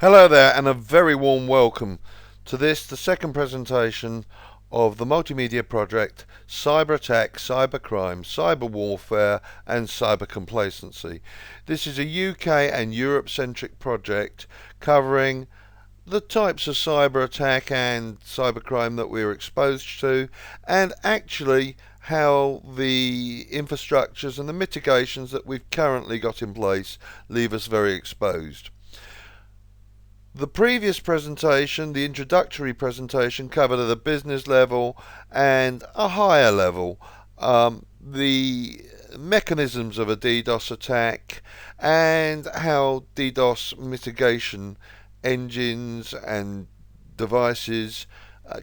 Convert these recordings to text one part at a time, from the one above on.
Hello there, and a very warm welcome to this, the second presentation of the multimedia project Cyber Attack, Cybercrime, Cyber Warfare and Cyber Complacency. This is a UK and Europe centric project covering the types of cyber attack and cybercrime that we're exposed to, and actually how the infrastructures and the mitigations that we've currently got in place leave us very exposed. The previous presentation, the introductory presentation, covered at a business level and a higher level the mechanisms of a DDoS attack and how DDoS mitigation engines and devices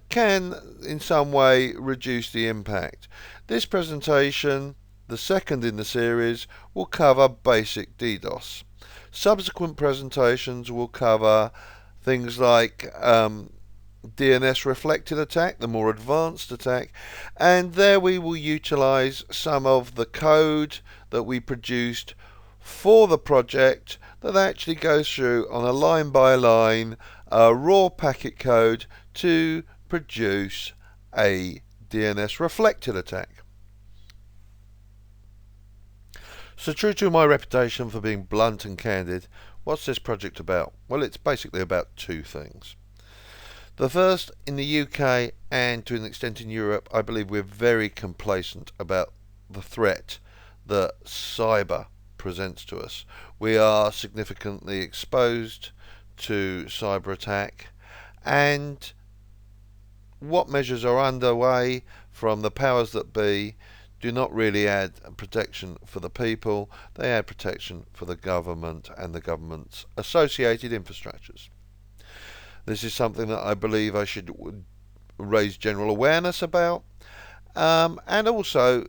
can in some way reduce the impact. This presentation, the second in the series, will cover basic DDoS. Subsequent presentations will cover things like DNS reflected attack, the more advanced attack, and there we will utilize some of the code that we produced for the project that actually goes through on a line by line raw packet code to produce a DNS reflected attack. So, true to my reputation for being blunt and candid, what's this project about? Well, it's basically about two things. The first, in the UK and to an extent in Europe, I believe we're very complacent about the threat that cyber presents to us. We are significantly exposed to cyber attack, and what measures are underway from the powers that be do not really add protection for the people, they add protection for the government and the government's associated infrastructures. This is something that I believe I should raise general awareness about, and also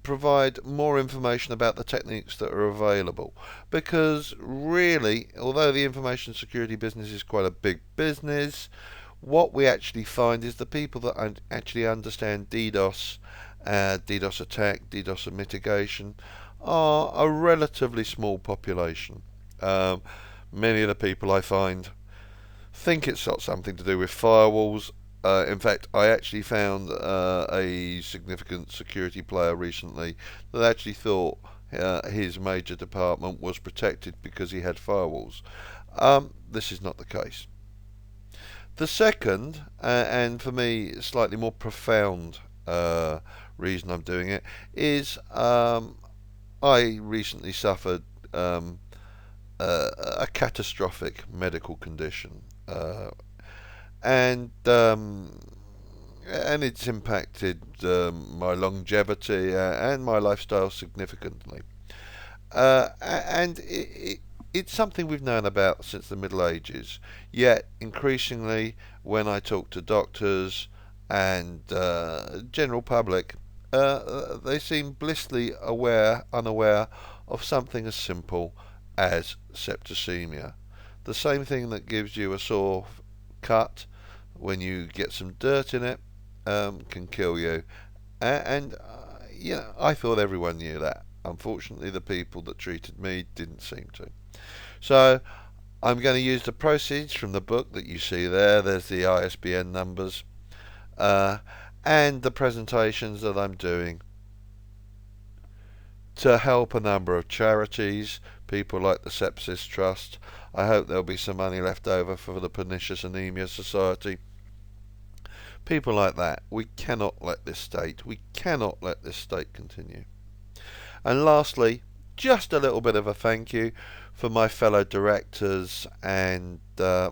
provide more information about the techniques that are available, because really, although the information security business is quite a big business, what we actually find is the people that actually understand DDoS, DDoS attack, DDoS mitigation, are a relatively small population. Many of the people I find think it's got something to do with firewalls. In fact, I actually found a significant security player recently that actually thought his major department was protected because he had firewalls. This is not the case. The second, and for me slightly more profound reason I'm doing it, is I recently suffered a catastrophic medical condition, and it's impacted my longevity and my lifestyle significantly. And it's something we've known about since the Middle Ages, yet increasingly when I talk to doctors and general public, they seem blissfully unaware of something as simple as septicemia. The same thing that gives you a sore cut when you get some dirt in it can kill you. And I thought everyone knew that. Unfortunately, the people that treated me didn't seem to. So I'm going to use the proceeds from the book that you see there. There's the ISBN numbers and the presentations that I'm doing to help a number of charities, people like the Sepsis Trust. I hope there'll be some money left over for the Pernicious Anemia Society. People like that. We cannot let this state continue. And lastly, just a little bit of a thank you for my fellow directors and the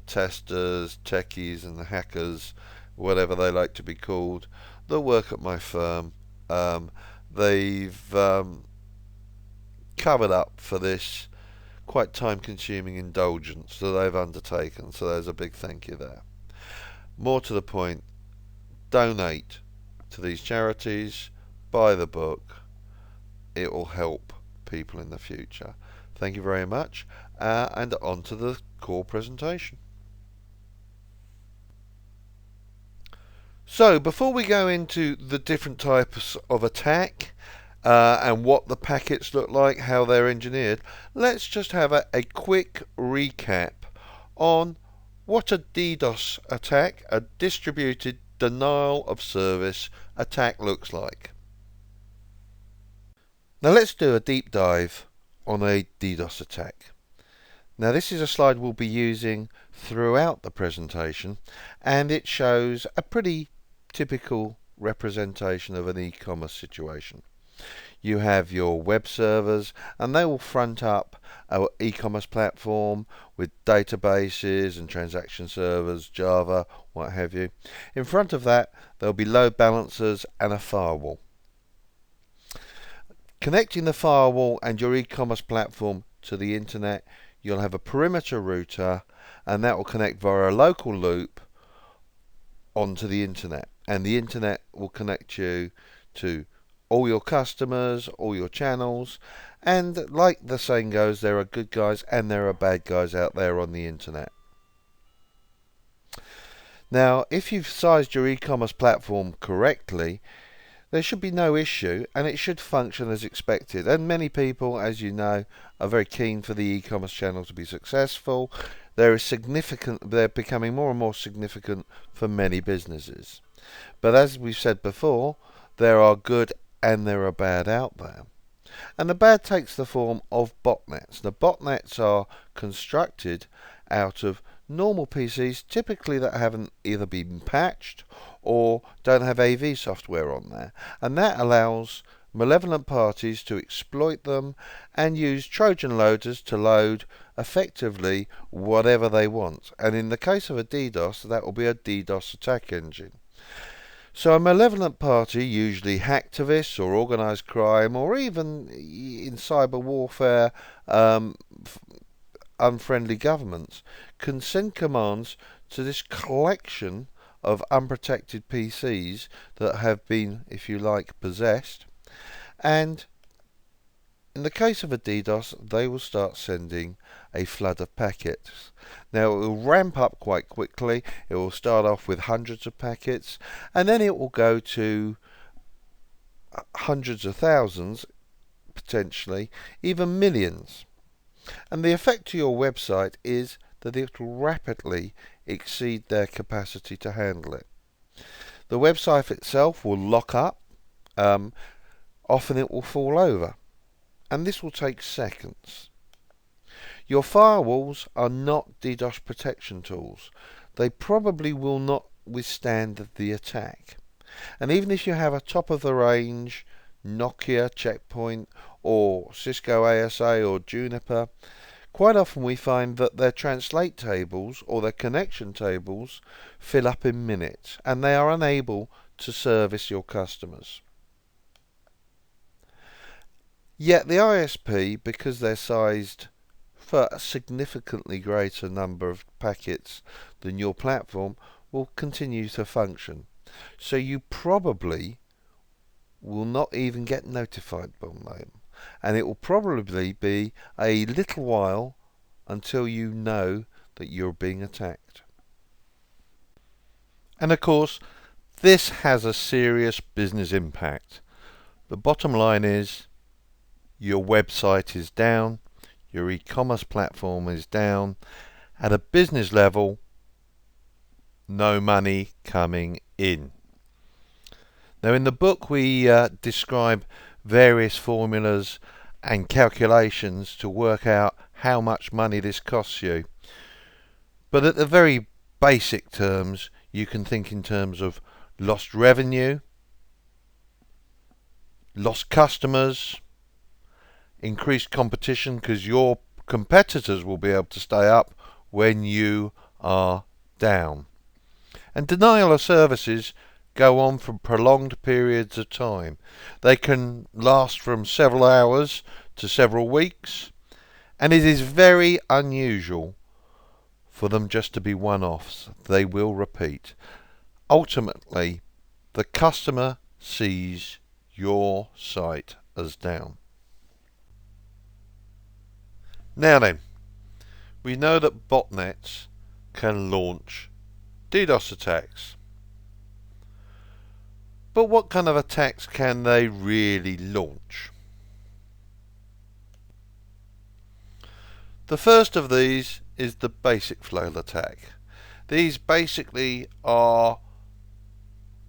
testers, techies and the hackers, whatever they like to be called, that work at my firm. They've covered up for this quite time-consuming indulgence that they've undertaken, so there's a big thank you there. More to the point, donate to these charities, buy the book. It will help people in the future. Thank you very much, and on to the core presentation. So before we go into the different types of attack and what the packets look like, how they're engineered, let's just have a quick recap on what a DDoS attack, a distributed denial of service attack, looks like. Now let's do a deep dive on a DDoS attack. Now this is a slide we'll be using throughout the presentation, and it shows a pretty typical representation of an e-commerce situation. You have your web servers, and they will front up our e-commerce platform with databases and transaction servers, Java, what have you. In front of that, there'll be load balancers and a firewall. Connecting the firewall and your e-commerce platform to the internet, you'll have a perimeter router, and that will connect via a local loop onto the internet. And the internet will connect you to all your customers, all your channels, and like the saying goes, there are good guys and there are bad guys out there on the internet. Now, if you've sized your e-commerce platform correctly, there should be no issue, and it should function as expected. And many people, as you know, are very keen for the e-commerce channel to be successful. They're becoming more and more significant for many businesses. But as we've said before, there are good and there are bad out there. And the bad takes the form of botnets. The botnets are constructed out of normal PCs, typically that haven't either been patched or don't have AV software on there, and that allows malevolent parties to exploit them and use Trojan loaders to load effectively whatever they want. And in the case of a DDoS, that will be a DDoS attack engine. So a malevolent party, usually hacktivists or organised crime, or even in cyber warfare, unfriendly governments, can send commands to this collection of unprotected PCs that have been, if you like, possessed, and in the case of a DDoS, they will start sending a flood of packets. Now it will ramp up quite quickly. It will start off with hundreds of packets, and then it will go to hundreds of thousands, potentially even millions. And the effect to your website is that it will rapidly exceed their capacity to handle it. The website itself will lock up. Often it will fall over, and this will take seconds. Your firewalls are not DDoS protection tools. They probably will not withstand the attack. And even if you have a top-of-the-range Nokia, Checkpoint, or Cisco ASA or Juniper, quite often we find that their translate tables or their connection tables fill up in minutes, and they are unable to service your customers. Yet the ISP, because they're sized for a significantly greater number of packets than your platform, will continue to function. So you probably will not even get notified by them, and it will probably be a little while until you know that you're being attacked. And of course, this has a serious business impact. The bottom line is your website is down, your e-commerce platform is down. At a business level, no money coming in. Now in the book we describe various formulas and calculations to work out how much money this costs you. But at the very basic terms, you can think in terms of lost revenue, lost customers, increased competition because your competitors will be able to stay up when you are down. And denial of services go on for prolonged periods of time. They can last from several hours to several weeks, and it is very unusual for them just to be one-offs. They will repeat. Ultimately, the customer sees your site as down. Now then, we know that botnets can launch DDoS attacks. But what kind of attacks can they really launch? The first of these is the basic flow attack. These basically are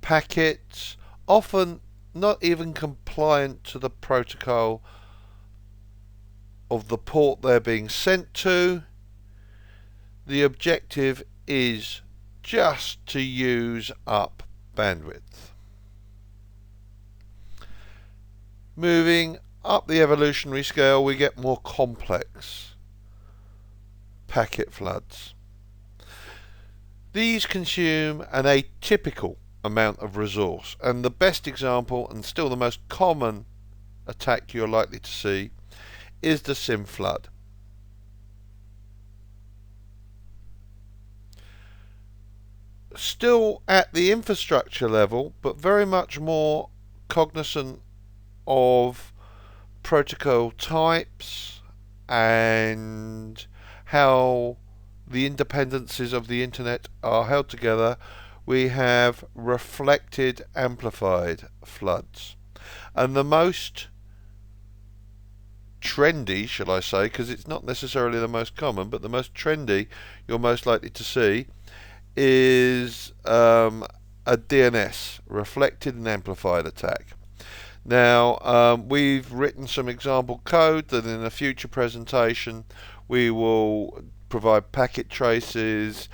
packets, often not even compliant to the protocol of the port they're being sent to. The objective is just to use up bandwidth. Moving up the evolutionary scale, we get more complex packet floods. These consume an atypical amount of resource, and the best example, and still the most common attack you're likely to see, is the SynFlood. Still at the infrastructure level, but very much more cognizant of protocol types and how the independencies of the internet are held together, we have reflected amplified floods. And the most trendy, shall I say, because it's not necessarily the most common, but the most trendy you're most likely to see is a DNS, reflected and amplified attack. Now, we've written some example code that in a future presentation we will provide packet traces,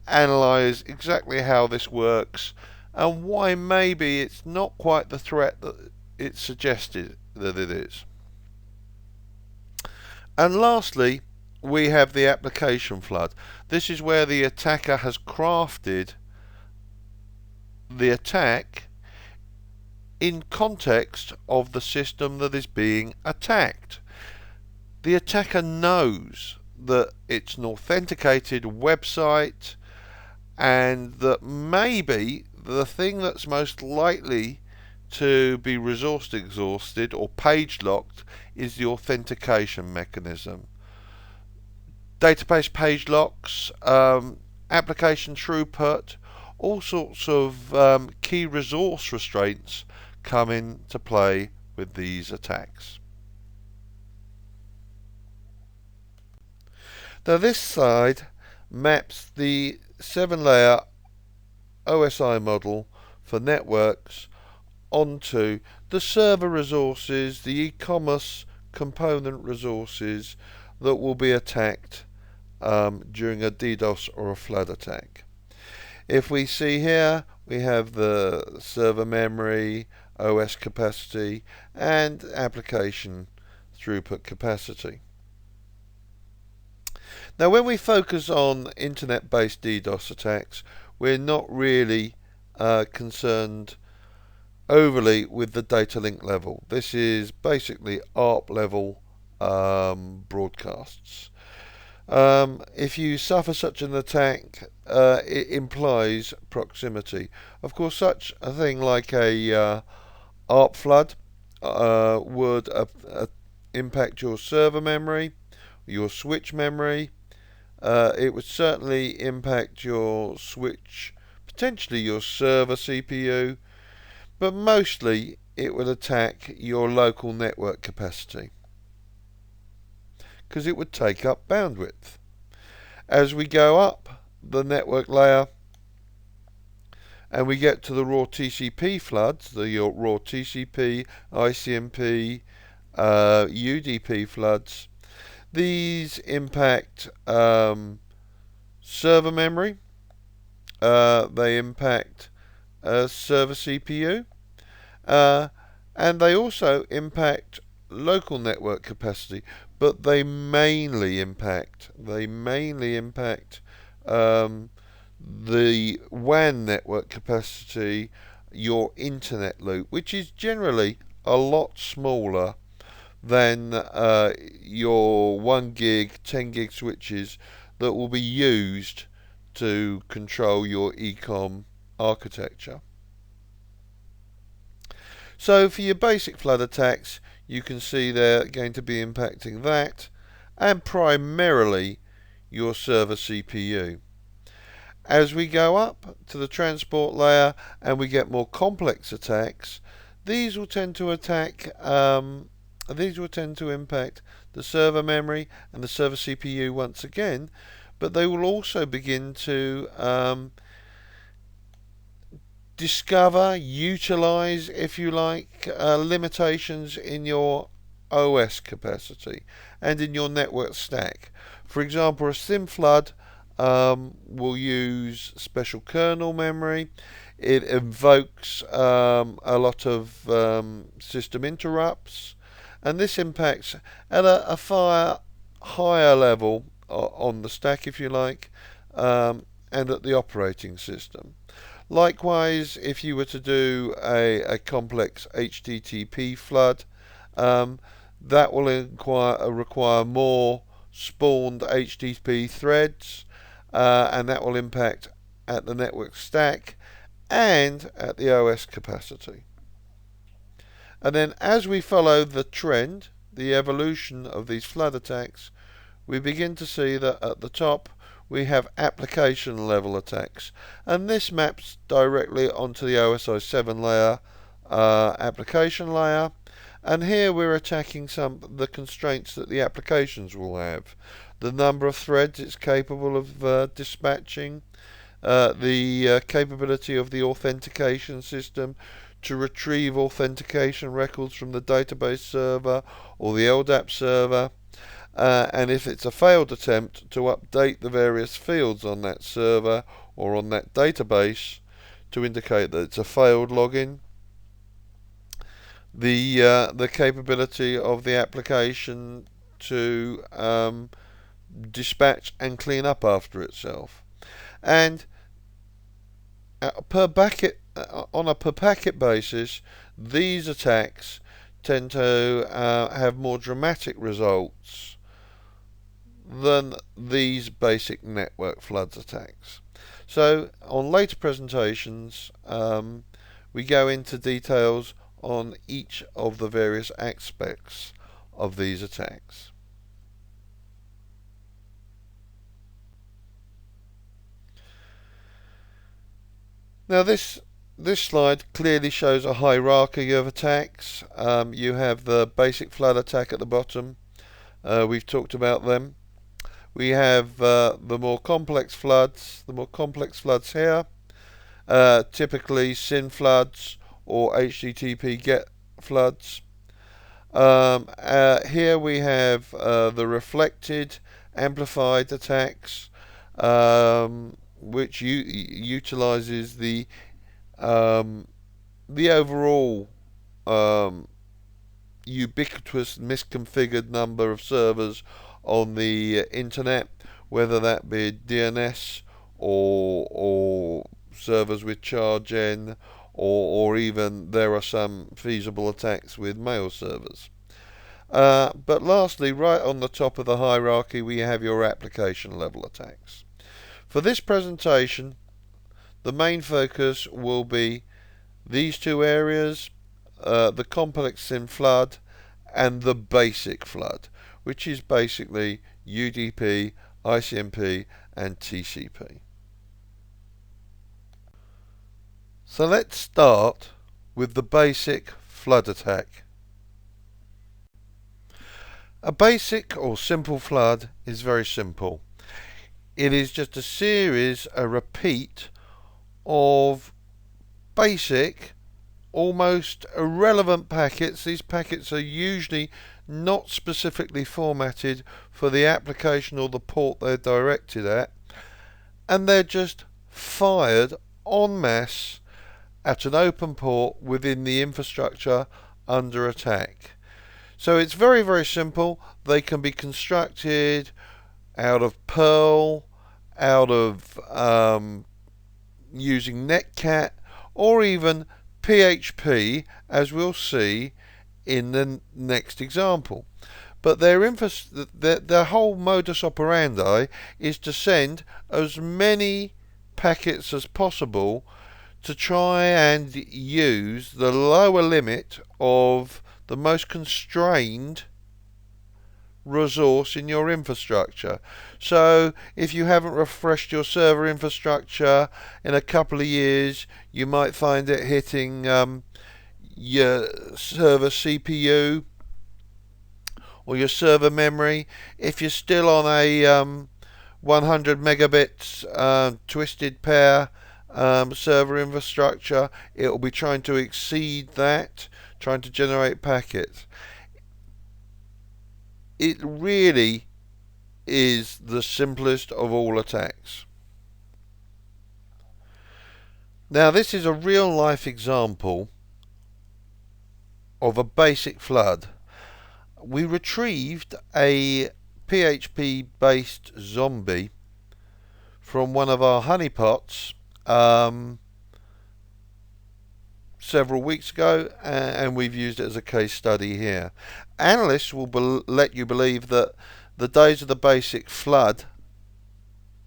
analyze exactly how this works, and why maybe it's not quite the threat that it's suggested that it is. And lastly, we have the application flood. This is where the attacker has crafted the attack in context of the system that is being attacked. The attacker knows that it's an authenticated website and that maybe the thing that's most likely to be resource exhausted or page locked is the authentication mechanism. Database page locks, application throughput, all sorts of key resource restraints come into play with these attacks. Now this slide maps the 7-layer OSI model for networks onto the server resources, the e-commerce component resources that will be attacked during a DDoS or a flood attack. If we see here, we have the server memory, OS capacity, and application throughput capacity. Now, when we focus on internet-based DDoS attacks, we're not really concerned overly with the data link level. This is basically ARP level broadcasts. If you suffer such an attack, it implies proximity. Of course, such a thing like a ARP flood would impact your server memory, your switch memory. It would certainly impact your switch, potentially your server CPU, but mostly it would attack your local network capacity, because it would take up bandwidth. As we go up the network layer and we get to the raw TCP floods, the raw TCP, ICMP, UDP floods, these impact server memory, they impact server CPU, and they also impact local network capacity, but they mainly impact the WAN network capacity, your internet loop, which is generally a lot smaller than your 1 gig, 10 gig switches that will be used to control your e-com architecture. So for your basic flood attacks, you can see they're going to be impacting that, and primarily your server CPU. As we go up to the transport layer and we get more complex attacks, these will tend to attack. These will tend to impact the server memory and the server CPU once again, but they will also begin to discover, utilize, if you like, limitations in your OS capacity and in your network stack. For example, a SynFlood will use special kernel memory. It invokes a lot of system interrupts, and this impacts at a far higher level on the stack, if you like, and at the operating system. Likewise, if you were to do a complex HTTP flood, that will require more spawned HTTP threads, and that will impact at the network stack and at the OS capacity. And then as we follow the trend, the evolution of these flood attacks, we begin to see that at the top we have application level attacks, and this maps directly onto the OSI 7 layer application layer, and here we're attacking the constraints that the applications will have, the number of threads it's capable of dispatching, the capability of the authentication system to retrieve authentication records from the database server or the LDAP server, and if it's a failed attempt, to update the various fields on that server or on that database to indicate that it's a failed login. The capability of the application to dispatch and clean up after itself, and on a per packet basis, these attacks tend to have more dramatic results than these basic network floods attacks. So on later presentations we go into details on each of the various aspects of these attacks. Now this slide clearly shows a hierarchy of attacks. You have the basic flood attack at the bottom. We've talked about them. We have the more complex floods. The more complex floods here, typically SynFloods or HTTP GET floods. Here we have the reflected, amplified attacks, which utilizes the overall ubiquitous misconfigured number of servers on the internet, whether that be DNS or servers with chargen, or even there are some feasible attacks with mail servers. But lastly, right on the top of the hierarchy, we have your application level attacks. For this presentation, the main focus will be these two areas, the complex SynFlood and the basic flood, which is basically UDP, ICMP and TCP. So let's start with the basic flood attack. A basic or simple flood is very simple. It is just a series, a repeat of basic, almost irrelevant packets. These packets are usually not specifically formatted for the application or the port they're directed at, and they're just fired en masse at an open port within the infrastructure under attack. So it's very, very simple. They can be constructed out of Perl, out of using Netcat, or even PHP, as we'll see in the next example. But their whole modus operandi is to send as many packets as possible to try and use the lower limit of the most constrained resource in your infrastructure. So if you haven't refreshed your server infrastructure in a couple of years, you might find it hitting your server CPU or your server memory. If you're still on a 100 megabits twisted pair server infrastructure, it will be trying to exceed that, trying to generate packets. It really is the simplest of all attacks. Now, this is a real life example of a basic flood. We retrieved a PHP based zombie from one of our honeypots several weeks ago, and we've used it as a case study here. Analysts will let you believe that the days of the basic flood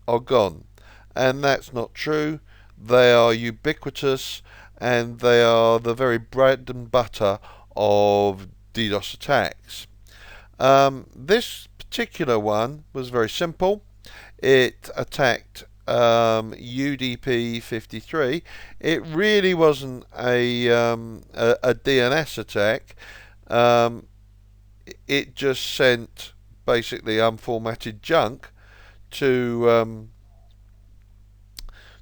are gone, and that's not true. They are ubiquitous, and they are the very bread and butter of DDoS attacks. This particular one was very simple. It attacked UDP 53. It really wasn't a DNS attack. It just sent basically unformatted junk to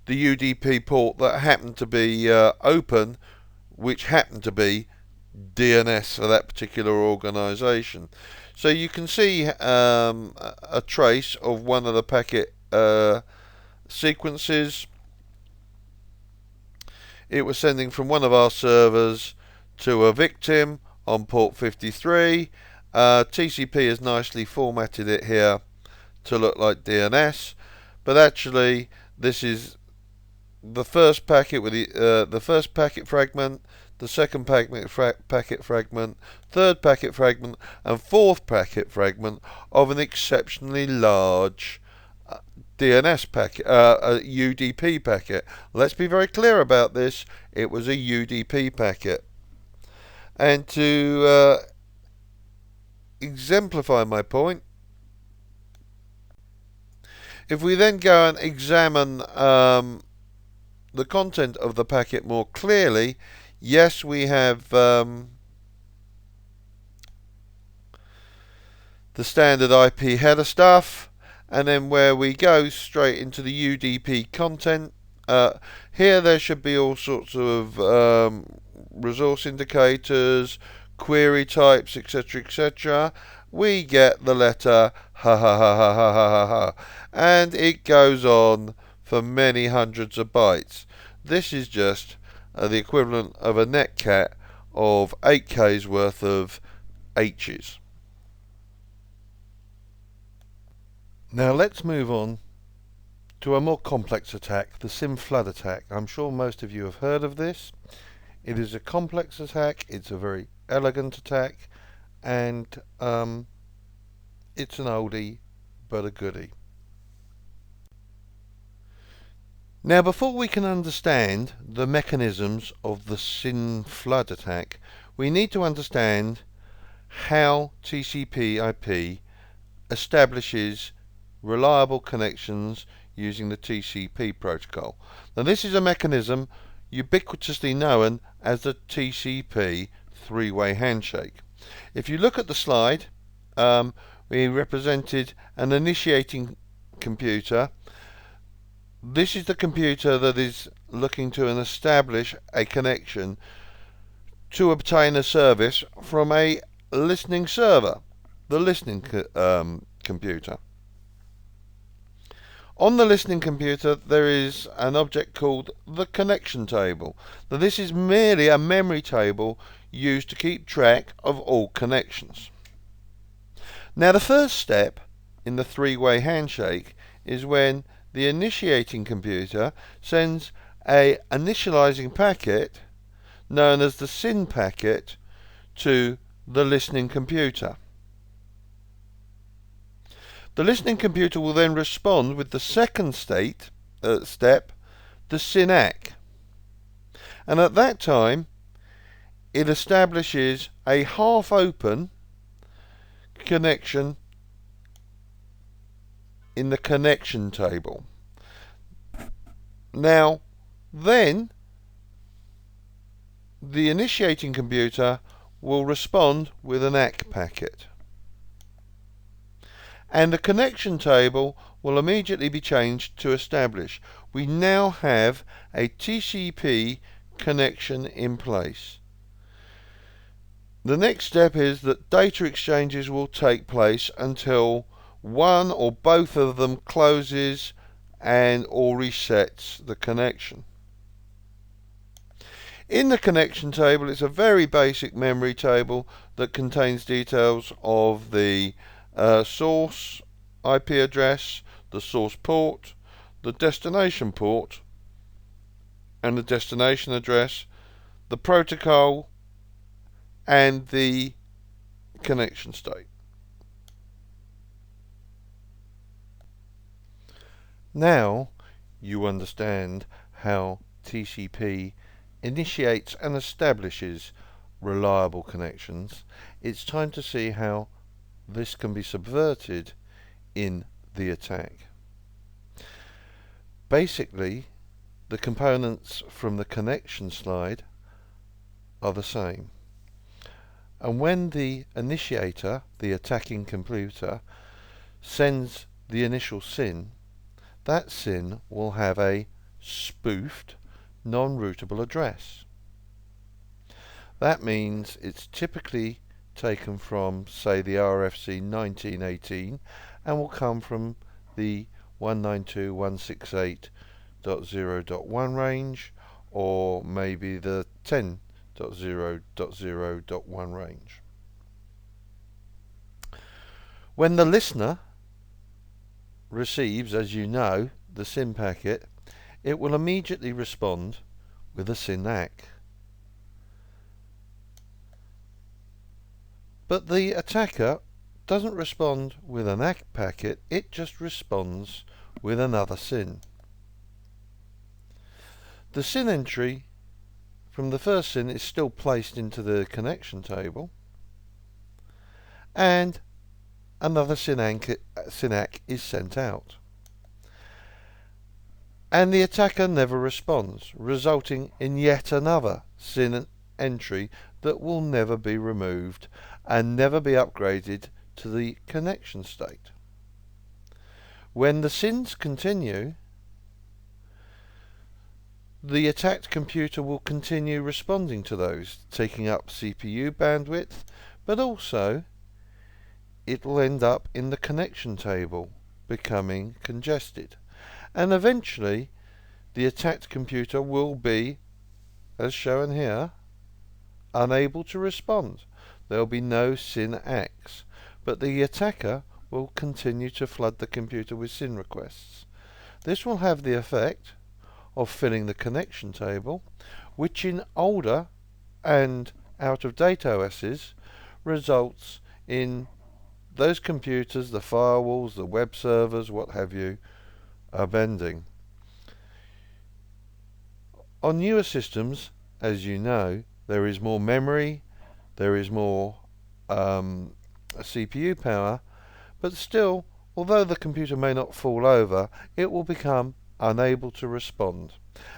the UDP port that happened to be open, which happened to be DNS for that particular organization. So you can see a trace of one of the packet sequences. It was sending from one of our servers to a victim on port 53. TCP has nicely formatted it here to look like DNS, but actually this is the first packet with the first packet fragment, the second packet fragment, third packet fragment, and fourth packet fragment of an exceptionally large DNS packet, a UDP packet. Let's be very clear about this. It was a UDP packet. And to exemplify my point, if we then go and examine the content of the packet more clearly, yes, we have the standard IP header stuff, and then where we go straight into the UDP content, here there should be all sorts of resource indicators, query types, etc, etc. We get the letter ha ha ha ha ha ha ha, and it goes on for many hundreds of bytes. This is just the equivalent of a netcat of 8K's worth of H's. Now let's move on to a more complex attack, the SynFlood attack. I'm sure most of you have heard of this. It is a complex attack, it's a very elegant attack, and it's an oldie but a goodie. Now, before we can understand the mechanisms of the SynFlood attack, we need to understand how TCP/IP establishes reliable connections using the TCP protocol. Now, this is a mechanism ubiquitously known as the TCP three-way handshake. If you look at the slide, we represented an initiating computer. This is the computer that is looking to establish a connection to obtain a service from a listening server, the listening computer. On the listening computer there is an object called the connection table. Now, this is merely a memory table used to keep track of all connections. Now, the first step in the three-way handshake is when the initiating computer sends a initializing packet known as the SYN packet to the listening computer. The listening computer will then respond with the second step, the SYN-ACK, and at that time it establishes a half-open connection in the connection table. Now, then, the initiating computer will respond with an ACK packet. And the connection table will immediately be changed to establish. We now have a TCP connection in place. The next step is that data exchanges will take place until one or both of them closes and or resets the connection. In the connection table, it's a very basic memory table that contains details of the source IP address, the source port, the destination port and the destination address, the protocol and the connection state. Now you understand how TCP initiates and establishes reliable connections. It's time to see how this can be subverted in the attack. Basically, the components from the connection slide are the same. And when the initiator, the attacking computer, sends the initial SYN, that SYN will have a spoofed, non-routable address. That means it's typically taken from, say, the RFC 1918 and will come from the 192.168.0.1 range, or maybe the 10.0.0.1 range. When the listener receives, as you know, the SYN packet, it will immediately respond with a SYN ACK. But the attacker doesn't respond with an ACK packet, it just responds with another SYN. The SYN entry from the first SYN is still placed into the connection table, and another SYN ACK is sent out. And the attacker never responds, resulting in yet another SYN entry that will never be removed and never be upgraded to the connection state. When the SYNs continue, the attacked computer will continue responding to those, taking up CPU bandwidth, but also it will end up in the connection table, becoming congested. And eventually the attacked computer will be, as shown here, unable to respond. There will be no SYN ACKs, but the attacker will continue to flood the computer with SYN requests. This will have the effect of filling the connection table, which in older and out-of-date OSs results in those computers, the firewalls, the web servers, what have you, are bending. On newer systems, as you know, there is more memory, there is more CPU power, but still, although the computer may not fall over, it will become unable to respond,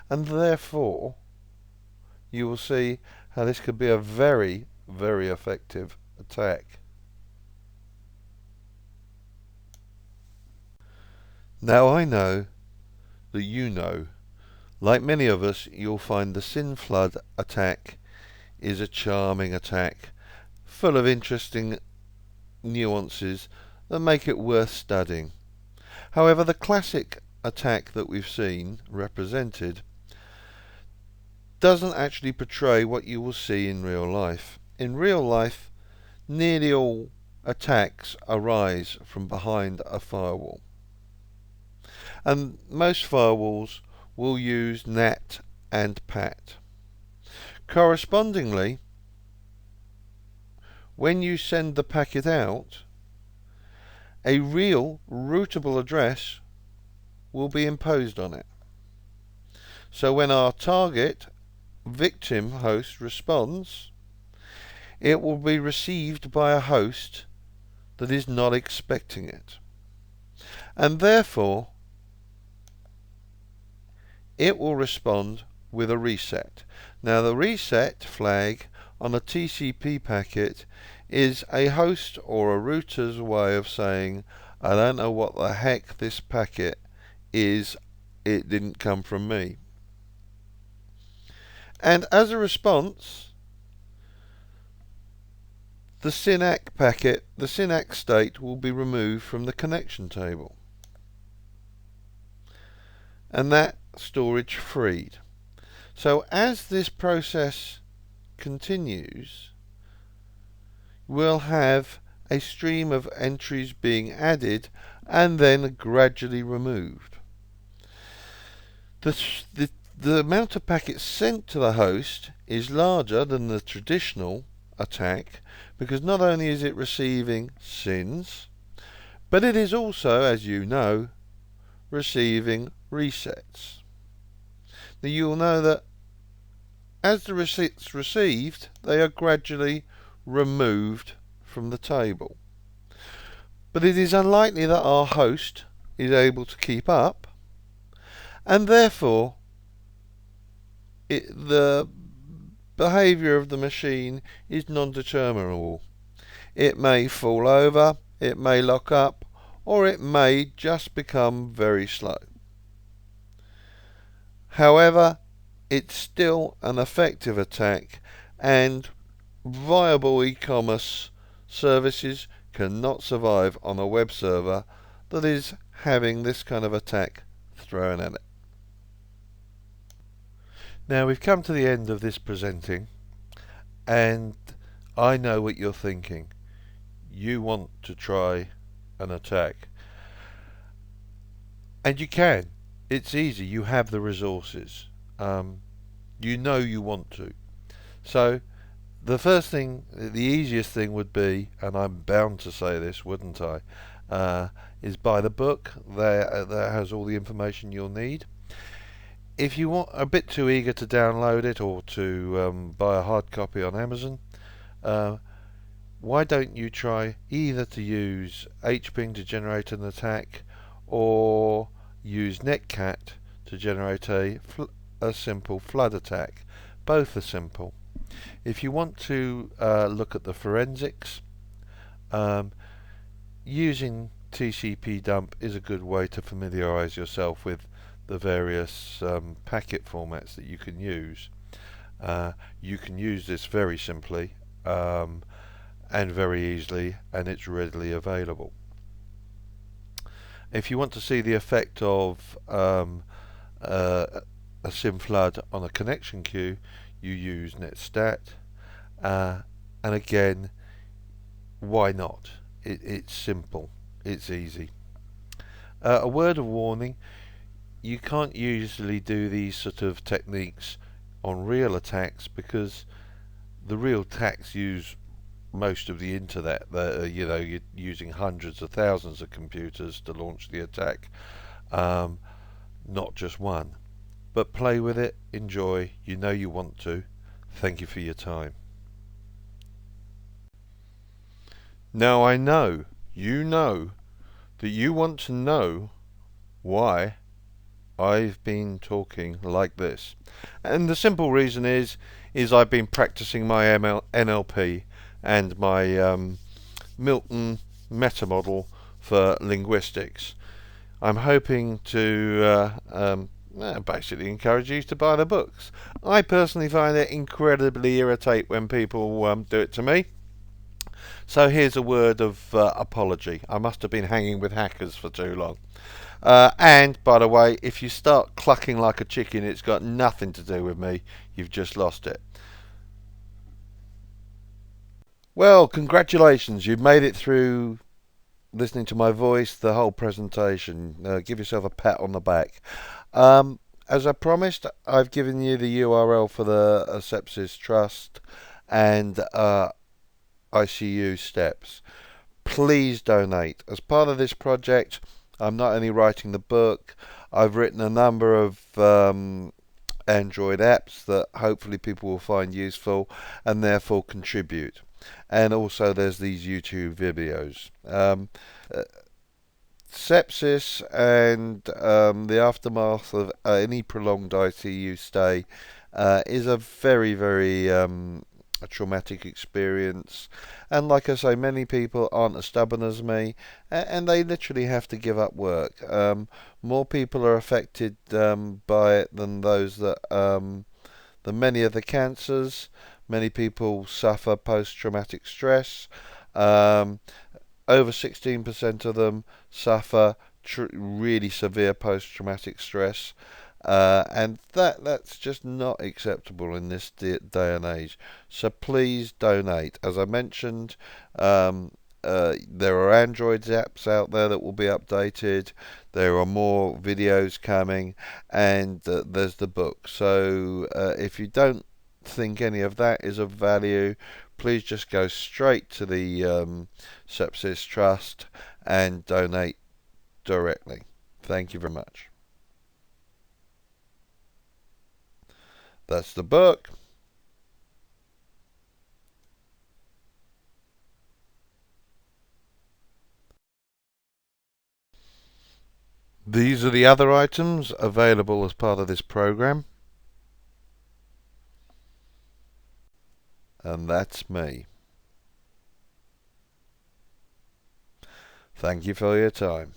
and therefore you will see how this could be a very, very effective attack. Now I know that you know, like many of us, you'll find the SynFlood attack is a charming attack, full of interesting nuances that make it worth studying. However, the classic attack that we've seen represented doesn't actually portray what you will see in real life. In real life, nearly all attacks arise from behind a firewall, and most firewalls will use NAT and PAT. Correspondingly, when you send the packet out, a real routable address will be imposed on it. So when our target victim host responds, it will be received by a host that is not expecting it. and therefore it will respond with a reset. Now the reset flag on a TCP packet is a host or a router's way of saying, I don't know what the heck this packet is, it didn't come from me. And as a response, the SYNACK packet, the SYNACK state, will be removed from the connection table, and that storage freed. So as this process continues, we'll have a stream of entries being added and then gradually removed. The amount of packets sent to the host is larger than the traditional attack, because not only is it receiving SYNs, but it is also, as you know, receiving resets. Now you'll know that as the resets received, they are gradually removed from the table. But it is unlikely that our host is able to keep up, and therefore the behavior of the machine is non-determinable. It may fall over, it may lock up, or it may just become very slow. However, it's still an effective attack, and viable e-commerce services cannot survive on a web server that is having this kind of attack thrown at it. Now we've come to the end of this presenting, and I know what you're thinking. You want to try an attack, and you can. It's easy. You have the resources. You know you want to. So the first thing, the easiest thing would be, and I'm bound to say this, wouldn't I, is buy the book. That has all the information you'll need. If you want, a bit too eager to download it or to buy a hard copy on Amazon, why don't you try either to use hping to generate an attack, or use netcat to generate a simple flood attack. Both are simple. If you want to look at the forensics, using TCP dump is a good way to familiarize yourself with the various packet formats that you can use. You can use this very simply and very easily, and it's readily available. If you want to see the effect of a SynFlood on a connection queue, you use netstat, and again, why not? It's simple, it's easy. A word of warning: you can't usually do these sort of techniques on real attacks, because the real attacks use most of the internet. You're using hundreds of thousands of computers to launch the attack, not just one. But play with it, enjoy, you know you want to. Thank you for your time. Now I know, you know, that you want to know why I've been talking like this. And the simple reason is I've been practicing my NLP and my Milton meta model for linguistics. I'm hoping to basically encourage you to buy the books. I personally find it incredibly irritating when people do it to me. So here's a word of apology. I must have been hanging with hackers for too long. And by the way, if you start clucking like a chicken, it's got nothing to do with me. You've just lost it. Well, congratulations, you've made it through listening to my voice the whole presentation. Give yourself a pat on the back. As I promised, I've given you the URL for the Sepsis Trust and ICU steps. Please donate. As part of this project, I'm not only writing the book, I've written a number of Android apps that hopefully people will find useful and therefore contribute. And also there's these YouTube videos. sepsis and the aftermath of any prolonged ICU stay is a very, very a traumatic experience. And like I say, many people aren't as stubborn as me, and they literally have to give up work. More people are affected by it than those that than many of the cancers. Many people suffer post-traumatic stress. Um, Over 16% of them suffer really severe post-traumatic stress, and that's just not acceptable in this day and age. So please donate. As I mentioned, there are Android apps out there that will be updated. There are more videos coming, and there's the book. So if you don't think any of that is of value, please just go straight to the Sepsis Trust and donate directly. Thank you very much. That's the book. These are the other items available as part of this program. And that's me. Thank you for your time.